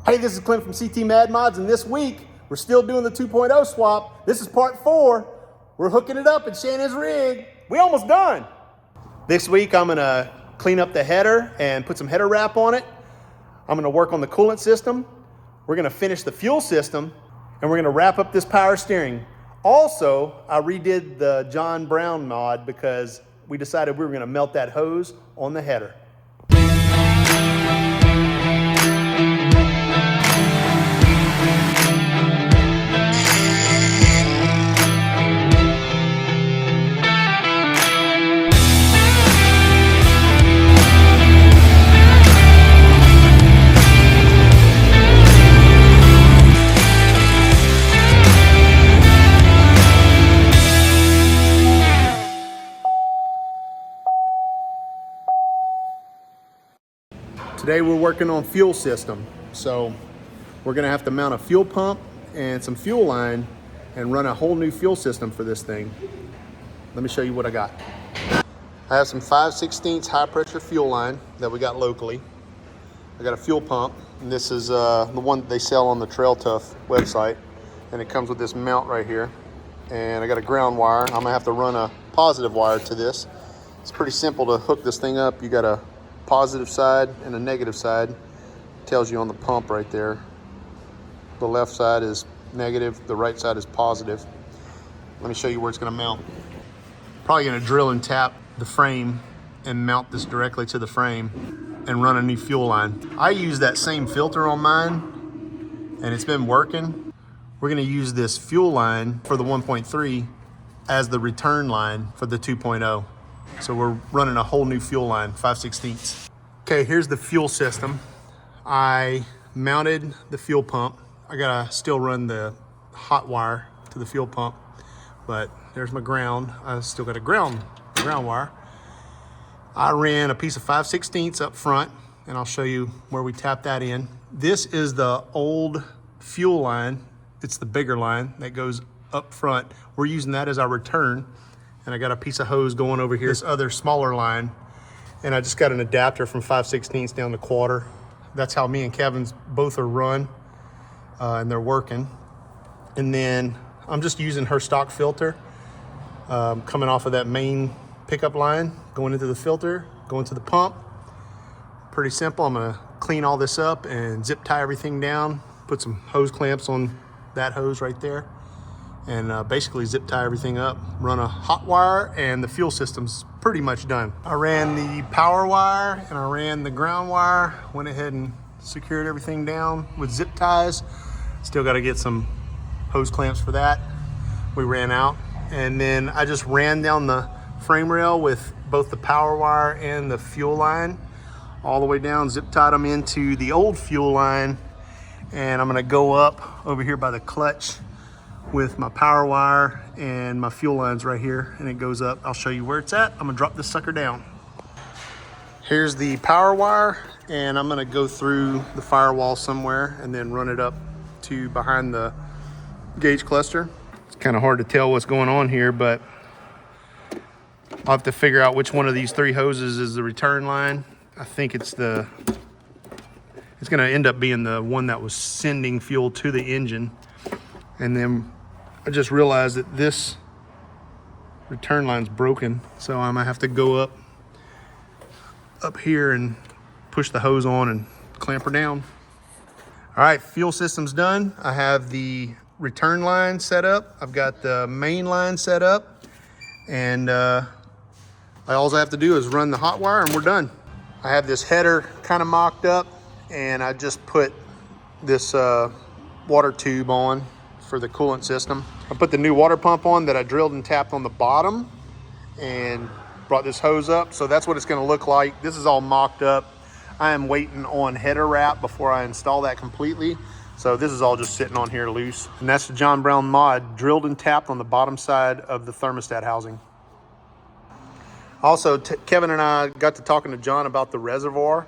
Hey, this is Clint from CT Mad Mods, and this week we're still doing the 2.0 swap. This is part 4. We're hooking it up at Shannon's rig. We almost done. This week I'm gonna clean up the header and put some header wrap on it. I'm gonna work on the coolant system. We're gonna finish the fuel system, and we're gonna wrap up this power steering. Also, I redid the John Brown mod because we decided we were gonna melt that hose on the header. Today we're working on fuel system. So we're gonna have to mount a fuel pump and some fuel line and run a whole new fuel system for this thing. Let me show you what I got. I have some 5/16 high pressure fuel line that we got locally. I got a fuel pump, and this is the one that they sell on the Trail Tough website. And it comes with this mount right here. And I got a ground wire. I'm gonna have to run a positive wire to this. It's pretty simple to hook this thing up. You got a positive side and a negative side. It tells you on the pump right there. The left side is negative, the right side is positive. Let me show you where it's gonna mount. Probably gonna drill and tap the frame and mount this directly to the frame and run a new fuel line. I use that same filter on mine and it's been working. We're gonna use this fuel line for the 1.3 as the return line for the 2.0. So we're running a whole new fuel line, 5/16. Okay, here's the fuel system. I mounted the fuel pump. I gotta still run the hot wire to the fuel pump, but there's my ground. I still got a ground wire. I ran a piece of 5/16 up front, and I'll show you where we tap that in. This is the old fuel line. It's the bigger line that goes up front. We're using that as our return. And I got a piece of hose going over here, this other smaller line. And I just got an adapter from 5/16 down to quarter. That's how me and Kevin's both are run, and they're working. And then I'm just using her stock filter, coming off of that main pickup line, going into the filter, going to the pump. Pretty simple. I'm gonna clean all this up and zip tie everything down, put some hose clamps on that hose right there, and basically zip tie everything up, run a hot wire, and the fuel system's pretty much done. I ran the power wire and I ran the ground wire, went ahead and secured everything down with zip ties. Still gotta get some hose clamps for that. We ran out. And then I just ran down the frame rail with both the power wire and the fuel line all the way down, zip tied them into the old fuel line. And I'm gonna go up over here by the clutch with my power wire, and my fuel line's right here, and it goes up. I'll show you where it's at. I'm gonna drop this sucker down. Here's the power wire, and I'm gonna go through the firewall somewhere and then run it up to behind the gauge cluster. It's kind of hard to tell what's going on here, but I'll have to figure out which one of these 3 hoses is the return line. I think it's gonna end up being the one that was sending fuel to the engine. And then I just realized that this return line's broken, so I might have to go up here and push the hose on and clamp her down. All right, fuel system's done. I have the return line set up. I've got the main line set up, and all I have to do is run the hot wire and we're done. I have this header kind of mocked up, and I just put this water tube on for the coolant system. I put the new water pump on that I drilled and tapped on the bottom and brought this hose up. So that's what it's gonna look like. This is all mocked up. I am waiting on header wrap before I install that completely. So this is all just sitting on here loose. And that's the John Brown mod, drilled and tapped on the bottom side of the thermostat housing. Also, Kevin and I got to talking to John about the reservoir.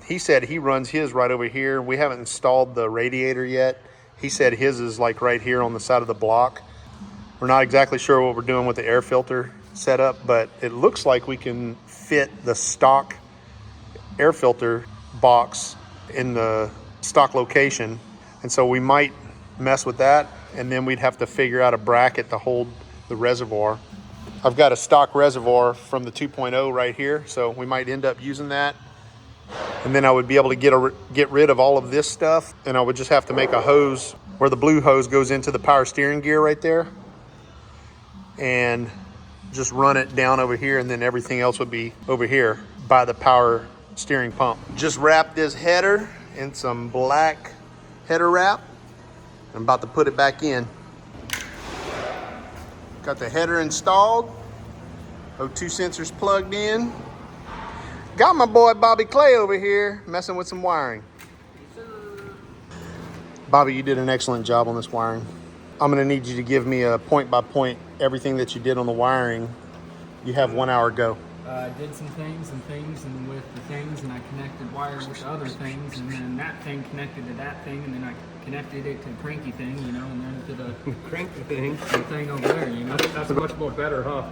He said he runs his right over here. We haven't installed the radiator yet. He said his is like right here on the side of the block. We're not exactly sure what we're doing with the air filter setup, but it looks like we can fit the stock air filter box in the stock location. And so we might mess with that, and then we'd have to figure out a bracket to hold the reservoir. I've got a stock reservoir from the 2.0 right here, so we might end up using that. And then I would be able to get rid of all of this stuff, and I would just have to make a hose where the blue hose goes into the power steering gear right there, and just run it down over here, and then everything else would be over here by the power steering pump. Just wrap this header in some black header wrap. I'm about to put it back in. Got the header installed. O2 sensors plugged in. Got my boy Bobby Clay over here messing with some wiring. Bobby, you did an excellent job on this wiring. I'm gonna need you to give me a point by point everything that you did on the wiring. You have 1 hour go. I did some things and with the things, and I connected wires with other things, and then that thing connected to that thing, and then I connected it to the cranky thing, you know, and then to the Cranky thing. the thing over there, you know. That's much more better, huh?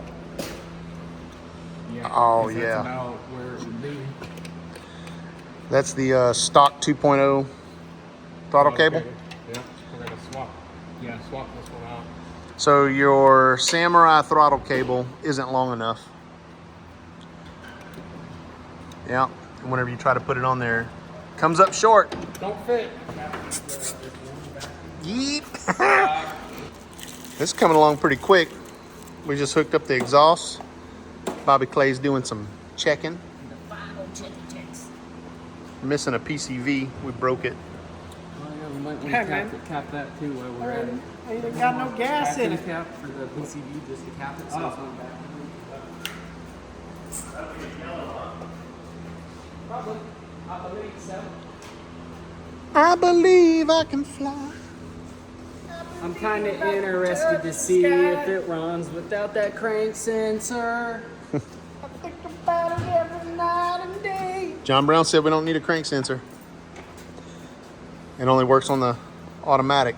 Yeah. Oh, That's yeah. about where it would be. That's the stock 2.0 throttle cable. Yeah, we're gonna swap this one out. So your Samurai throttle cable isn't long enough. Yeah, and whenever you try to put it on there, comes up short. Don't fit. Yeep. This is coming along pretty quick. We just hooked up the exhaust. Bobby Clay's doing some checking. The final checks. We're missing a PCV. We broke it. Oh, yeah, we might want Hey, to man. cap that too while we're at it. I ain't got no gas in it. Cap for the PCV, just to cap it, so it's not back. Probably. I believe so. I believe I can fly. I'm kind of interested to see if it runs without that crank sensor. I think about it every night and day. John Brown said we don't need a crank sensor. It only works on the automatic.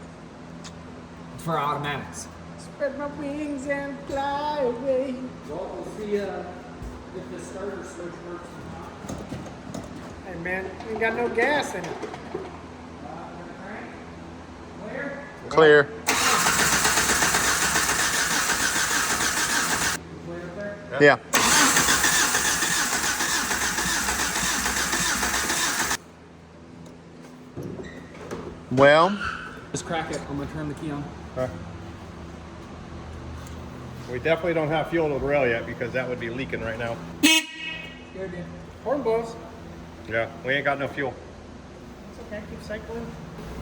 For automatics. Spread my wings and fly away. Well, we'll see if the starter switch works or not. Hey man, you ain't got no gas in it. Clear? Clear. Clear up there? Yeah. Well, Just crack it. I'm gonna turn the key on. We definitely don't have fuel to the rail yet because that would be leaking right now. Scared you. Horn blows. Yeah, we ain't got no fuel. It's okay, keep cycling.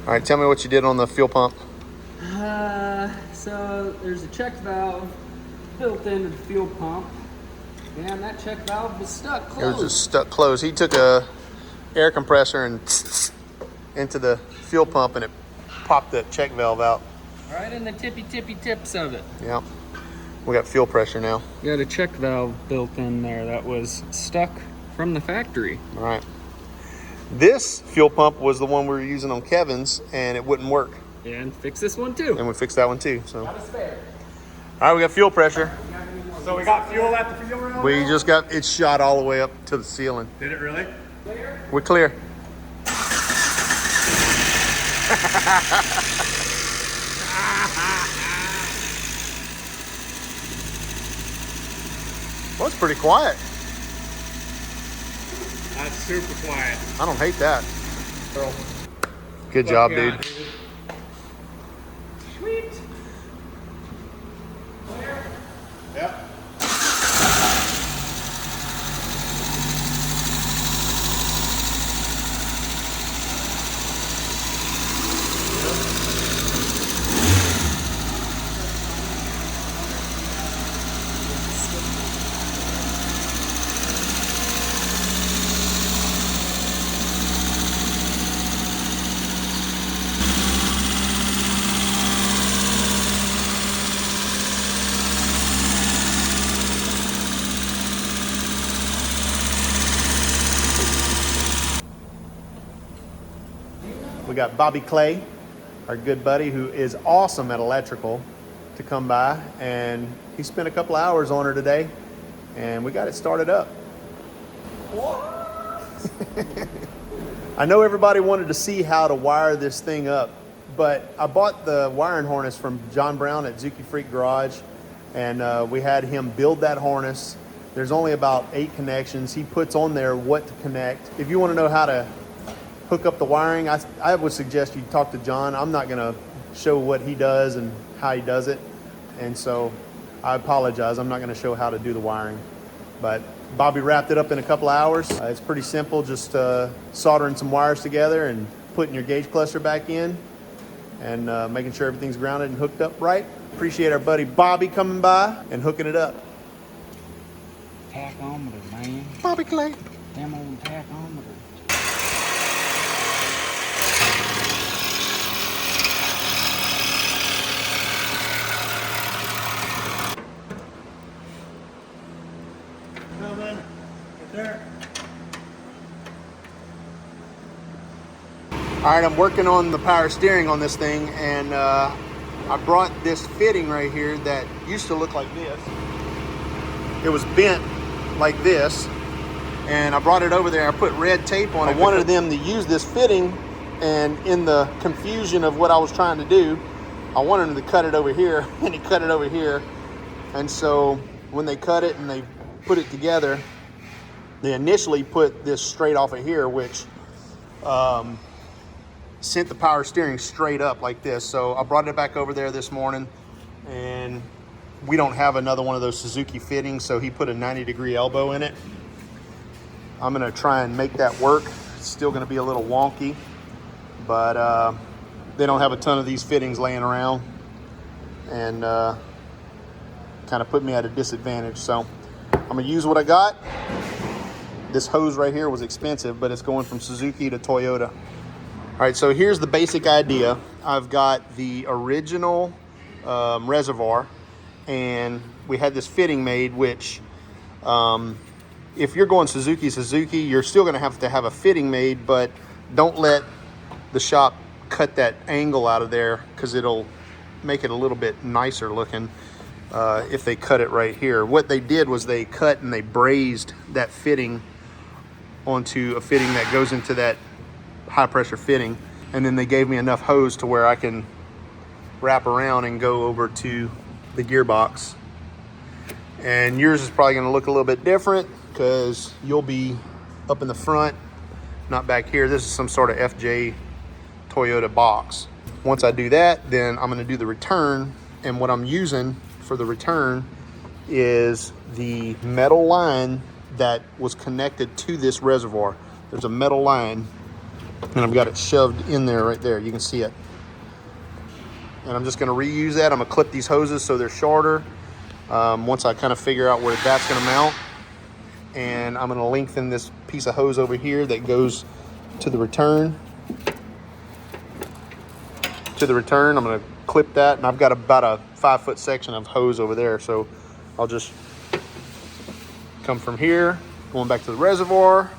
all right, tell me what you did on the fuel pump. So there's a check valve built into the fuel pump. And that check valve was stuck It was closed. just stuck closed. He took a air compressor and into the fuel pump, and it popped the check valve out. Right in the tippy tips of it. Yeah. We got fuel pressure now. You got a check valve built in there that was stuck from the factory. All right. This fuel pump was the one we were using on Kevin's, and it wouldn't work. And fix this one too. And we fixed that one too. So, Got a spare. all right, we got fuel pressure. So we got fuel at the fuel rail? We just got it shot all the way up to the ceiling. Did it really? We're clear. Well, it's pretty quiet. That's super quiet. I don't hate that. Good job, Yeah, dude. Sweet. Yep. We got Bobby Clay, our good buddy who is awesome at electrical, to come by, and he spent a couple hours on her today, and we got it started up. I know everybody wanted to see how to wire this thing up, but I bought the wiring harness from John Brown at Zuki Freak Garage, and we had him build that harness. There's only about 8 connections. He puts on there what to connect. If you want to know how to hook up the wiring, I would suggest you talk to John. I'm not going to show what he does and how he does it, and so I apologize. I'm not going to show how to do the wiring, but Bobby wrapped it up in a couple of hours. It's pretty simple, just soldering some wires together and putting your gauge cluster back in and making sure everything's grounded and hooked up right. Appreciate our buddy Bobby coming by and hooking it up. Tachometer, man. Bobby Clay. Them old tachometer. Coming. There. All right, I'm working on the power steering on this thing, and I brought this fitting right here that used to look like this. It was bent like this, and I brought it over there. I put red tape on it. I wanted them to use this fitting, and in the confusion of what I was trying to do, I wanted them to cut it over here, and he cut it over here. And so when they cut it and they put it together, they initially put this straight off of here, which sent the power steering straight up like this. So I brought it back over there this morning, and we don't have another one of those Suzuki fittings, so he put a 90-degree elbow in it. I'm gonna try and make that work. It's still gonna be a little wonky, but they don't have a ton of these fittings laying around, and kind of put me at a disadvantage. So I'm gonna use what I got. This hose right here was expensive, but it's going from Suzuki to Toyota. All right, so here's the basic idea. I've got the original reservoir, and we had this fitting made, which if you're going Suzuki, you're still gonna have to have a fitting made, but don't let the shop cut that angle out of there, because it'll make it a little bit nicer looking if they cut it right here. What they did was they cut and they brazed that fitting onto a fitting that goes into that high pressure fitting, and then they gave me enough hose to where I can wrap around and go over to the gearbox. And yours is probably going to look a little bit different because you'll be up in the front, not back here. This is some sort of FJ Toyota box. Once I do that, then I'm going to do the return, and what I'm using for the return is the metal line that was connected to this reservoir. There's a metal line, and I've got it shoved in there right there. You can see it. And I'm just gonna reuse that. I'm gonna clip these hoses so they're shorter once I kind of figure out where that's gonna mount. And I'm gonna lengthen this piece of hose over here that goes to the return. I'm gonna clip that, and I've got about a 5-foot section of hose over there. So I'll just come from here, going back to the reservoir,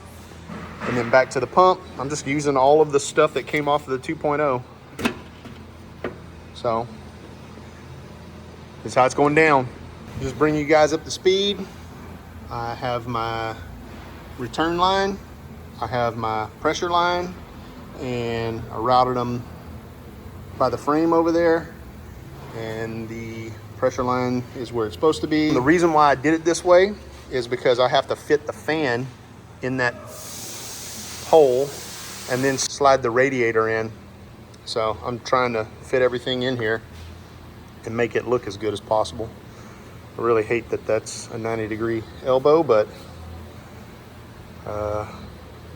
and then back to the pump. I'm just using all of the stuff that came off of the 2.0. So that's how it's going down. Just bring you guys up to speed. I have my return line, I have my pressure line, and I routed them by the frame over there, and the pressure line is where it's supposed to be. The reason why I did it this way is because I have to fit the fan in that hole and then slide the radiator in. So I'm trying to fit everything in here and make it look as good as possible. I really hate that that's a 90-degree elbow, but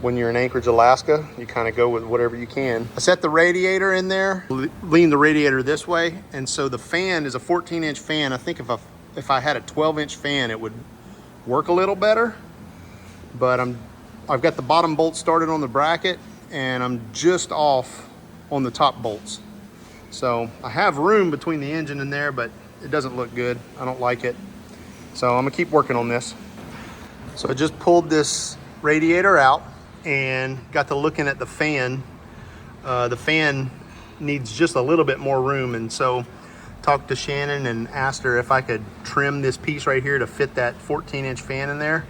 when you're in Anchorage, Alaska, you kind of go with whatever you can. I set the radiator in there, lean the radiator this way, and so the fan is a 14-inch fan. I think if I had a 12-inch fan, it would work a little better, but I've got the bottom bolt started on the bracket, and I'm just off on the top bolts. So I have room between the engine and there, but it doesn't look good. I don't like it. So I'm gonna keep working on this. So I just pulled this radiator out and got to looking at the fan. The fan needs just a little bit more room, and so talked to Shannon and asked her if I could trim this piece right here to fit that 14-inch fan in there,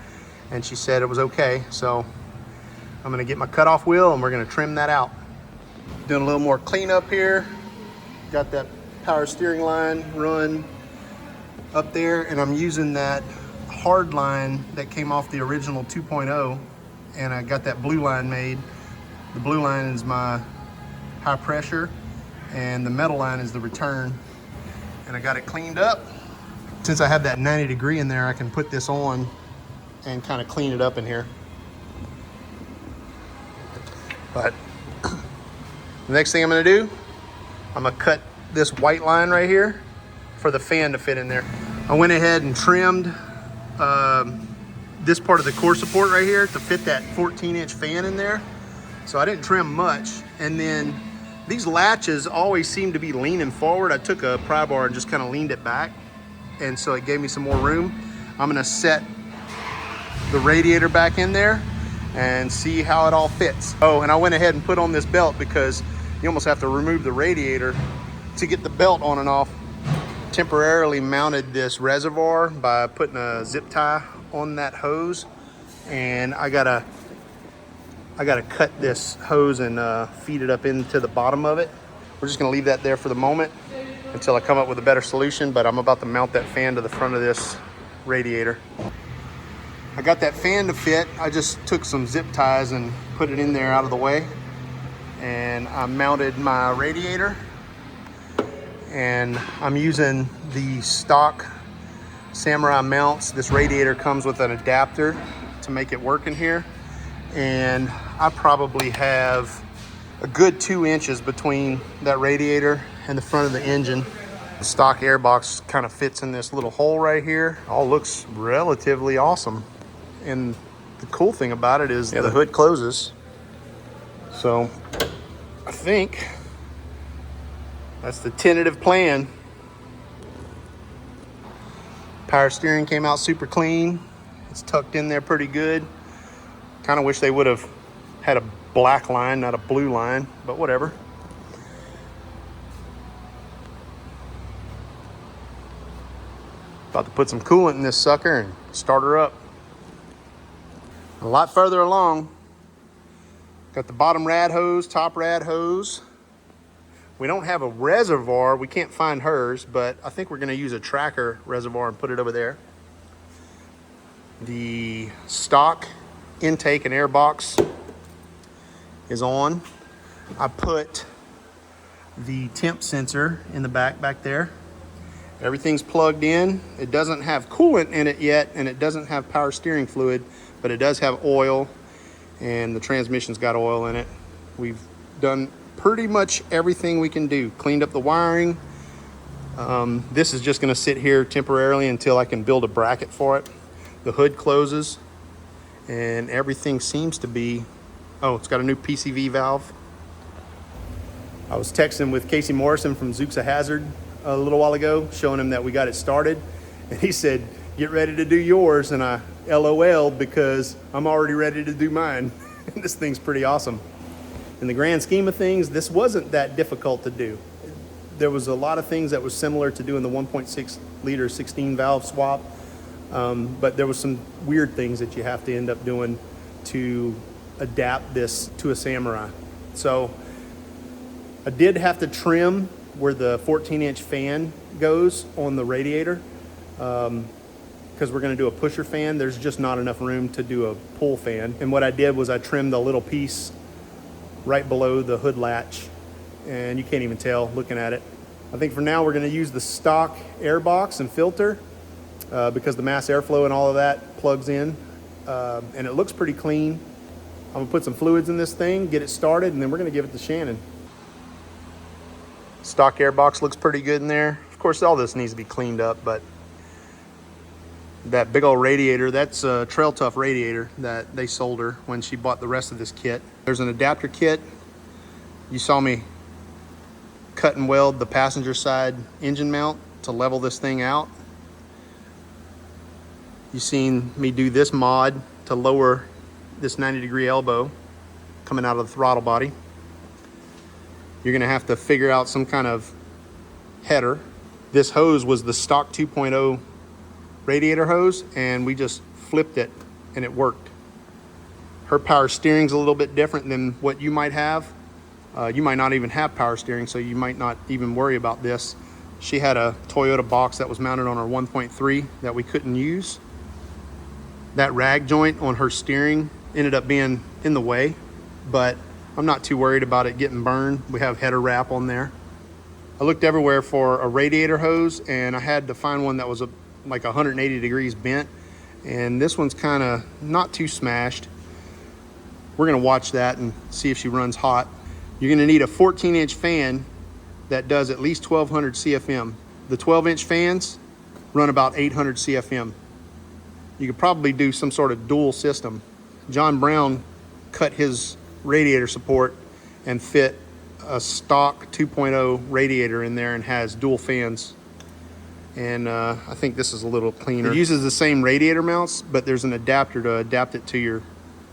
and she said it was okay. So I'm gonna get my cutoff wheel and we're gonna trim that out. Doing a little more cleanup here. Got that power steering line run up there, and I'm using that hard line that came off the original 2.0, and I got that blue line made. The blue line is my high pressure, and the metal line is the return. And I got it cleaned up. Since I have that 90 degree in there, I can put this on and kind of clean it up in here. But the next thing I'm gonna do, I'm gonna cut this white line right here for the fan to fit in there. I went ahead and trimmed this part of the core support right here to fit that 14-inch fan in there. So I didn't trim much. And then these latches always seem to be leaning forward. I took a pry bar and just kind of leaned it back, and so it gave me some more room. I'm gonna set the radiator back in there and see how it all fits. Oh, and I went ahead and put on this belt because you almost have to remove the radiator to get the belt on and off. Temporarily mounted this reservoir by putting a zip tie on that hose, and I gotta cut this hose and feed it up into the bottom of it. We're just gonna leave that there for the moment until I come up with a better solution, but I'm about to mount that fan to the front of this radiator. I got that fan to fit. I just took some zip ties and put it in there out of the way, and I mounted my radiator, and I'm using the stock Samurai mounts. This radiator comes with an adapter to make it work in here, and I probably have a good 2 inches between that radiator and the front of the engine. The stock airbox kind of fits in this little hole right here. All looks relatively awesome. And the cool thing about it is the hood closes. So I think that's the tentative plan. Power steering came out super clean. It's tucked in there pretty good. Kind of wish they would have had a black line, not a blue line, but whatever. About to put some coolant in this sucker and start her up. A lot further along. Got the bottom rad hose, top rad hose. We don't have a reservoir. We can't find hers, but I think we're gonna use a tracker reservoir and put it over there. The stock intake and air box is on. I put the temp sensor in the back there. Everything's plugged in. It doesn't have coolant in it yet, and it doesn't have power steering fluid, but it does have oil, and the transmission's got oil in it. We've done pretty much everything we can do. Cleaned up the wiring. This is just gonna sit here temporarily until I can build a bracket for it. The hood closes, and everything seems to be, oh, it's got a new PCV valve. I was texting with Casey Morrison from Zooks a Hazard a little while ago, showing him that we got it started, and he said, get ready to do yours, and I LOL'd because I'm already ready to do mine. This thing's pretty awesome. In the grand scheme of things, this wasn't that difficult to do. There was a lot of things that was similar to doing the 1.6 liter 16 valve swap, but there was some weird things that you have to end up doing to adapt this to a Samurai. So I did have to trim where the 14-inch fan goes on the radiator, because we're gonna do a pusher fan. There's just not enough room to do a pull fan. And what I did was I trimmed the little piece right below the hood latch, and you can't even tell looking at it. I think for now we're gonna use the stock air box and filter because the mass airflow and all of that plugs in, and it looks pretty clean. I'm gonna put some fluids in this thing, get it started, and then we're gonna give it to Shannon. Stock air box looks pretty good in there. Of course, all this needs to be cleaned up, but that big old radiator, that's a Trail Tough radiator that they sold her when she bought the rest of this kit. There's an adapter kit. You saw me cut and weld the passenger side engine mount to level this thing out. You've seen me do this mod to lower this 90-degree elbow coming out of the throttle body. You're gonna have to figure out some kind of header. This hose was the stock 2.0 radiator hose, and we just flipped it and it worked. Her power steering's a little bit different than what you might have. You might not even have power steering, so you might not even worry about this. She had a Toyota box that was mounted on her 1.3 that we couldn't use. That rag joint on her steering ended up being in the way, but I'm not too worried about it getting burned. We have header wrap on there. I looked everywhere for a radiator hose, and I had to find one that was like 180 degrees bent, and this one's kind of not too smashed. We're gonna watch that and see if she runs hot. You're gonna need a 14-inch fan that does at least 1200 CFM. The 12-inch fans run about 800 CFM. You could probably do some sort of dual system. John Brown cut his radiator support and fit a stock 2.0 radiator in there and has dual fans. And I think this is a little cleaner. It uses the same radiator mounts, but there's an adapter to adapt it to your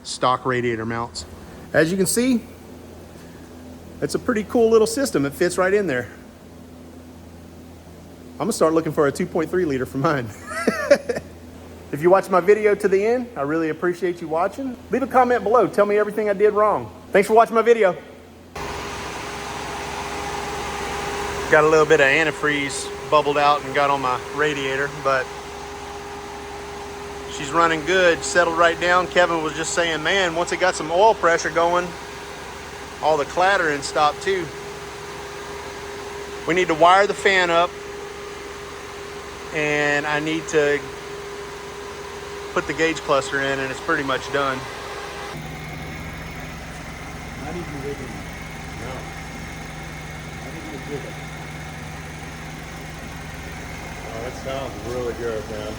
stock radiator mounts. As you can see, it's a pretty cool little system. It fits right in there. I'm gonna start looking for a 2.3 liter for mine. If you watched my video to the end, I really appreciate you watching. Leave a comment below. Tell me everything I did wrong. Thanks for watching my video. Got a little bit of antifreeze bubbled out and got on my radiator, but she's running good, settled right down. Kevin was just saying, man, once it got some oil pressure going, all the clattering stopped too. We need to wire the fan up, and I need to put the gauge cluster in, and it's pretty much done. Not even wiggling. No. Not even a jiggle. Oh, that sounds really good, man.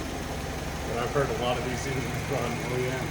And I've heard a lot of these engines run. Oh yeah.